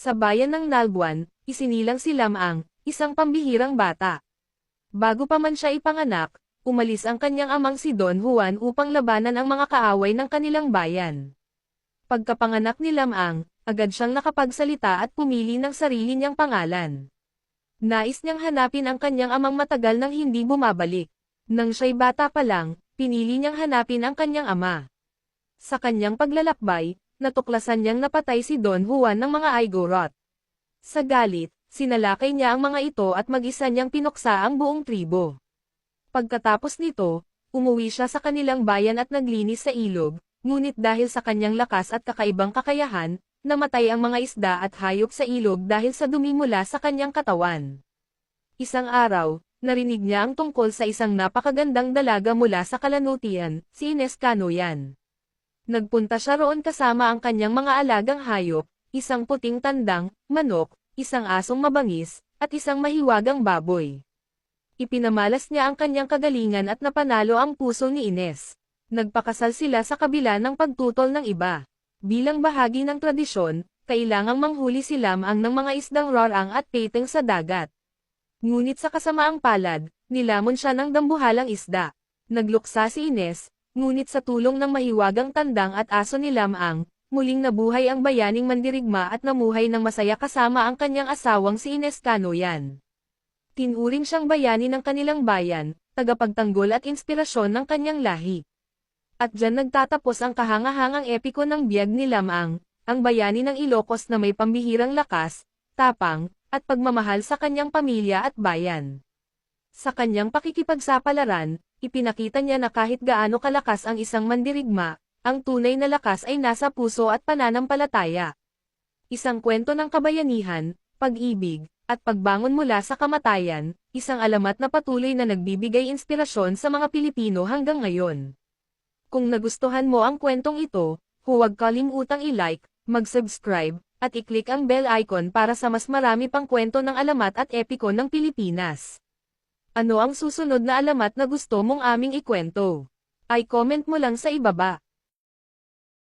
Sa bayan ng Nalbuan, isinilang si Lamang, isang pambihirang bata. Bago pa man siya ipanganak, umalis ang kanyang amang si Don Juan upang labanan ang mga kaaway ng kanilang bayan. Pagkapanganak ni Lamang, agad siyang nakapagsalita at pumili ng sarili niyang pangalan. Nais niyang hanapin ang kanyang amang matagal nang hindi bumabalik. Nang siya'y bata pa lang, pinili niyang hanapin ang kanyang ama. Sa kanyang paglalakbay, natuklasan niyang napatay si Don Juan ng mga Igorot. Sa galit, sinalakay niya ang mga ito at mag-isa niyang pinuksa ang buong tribo. Pagkatapos nito, umuwi siya sa kanilang bayan at naglinis sa ilog, ngunit dahil sa kanyang lakas at kakaibang kakayahan, namatay ang mga isda at hayop sa ilog dahil sa dumi mula sa kanyang katawan. Isang araw, narinig niya ang tungkol sa isang napakagandang dalaga mula sa Kalanutian, si Ines Canoyan. Nagpunta siya roon kasama ang kanyang mga alagang hayop, isang puting tandang, manok, isang asong mabangis, at isang mahiwagang baboy. Ipinamalas niya ang kanyang kagalingan at napanalo ang puso ni Ines. Nagpakasal sila sa kabila ng pagtutol ng iba. Bilang bahagi ng tradisyon, kailangang manghuli si Lamang ng mga isdang rorang at peteng sa dagat. Ngunit sa kasamaang palad, nilamon siya ng dambuhalang isda. Nagluksa si Ines, ngunit sa tulong ng mahiwagang tandang at aso ni Lamang, muling nabuhay ang bayaning mandirigma at namuhay ng masaya kasama ang kanyang asawang si Ines Canoyan. Tinuring siyang bayani ng kanilang bayan, tagapagtanggol at inspirasyon ng kanyang lahi. At dyan nagtatapos ang kahangahangang epiko ng biyag ni Lamang, ang bayani ng Ilocos na may pambihirang lakas, tapang, at pagmamahal sa kanyang pamilya at bayan. Sa kanyang pakikipagsapalaran, ipinakita niya na kahit gaano kalakas ang isang mandirigma, ang tunay na lakas ay nasa puso at pananampalataya. Isang kwento ng kabayanihan, pag-ibig, at pagbangon mula sa kamatayan, isang alamat na patuloy na nagbibigay inspirasyon sa mga Pilipino hanggang ngayon. Kung nagustuhan mo ang kwentong ito, huwag kalimutang i-like, mag-subscribe, at i-click ang bell icon para sa mas marami pang kwento ng alamat at epiko ng Pilipinas. Ano ang susunod na alamat na gusto mong aming ikwento? Ay comment mo lang sa ibaba.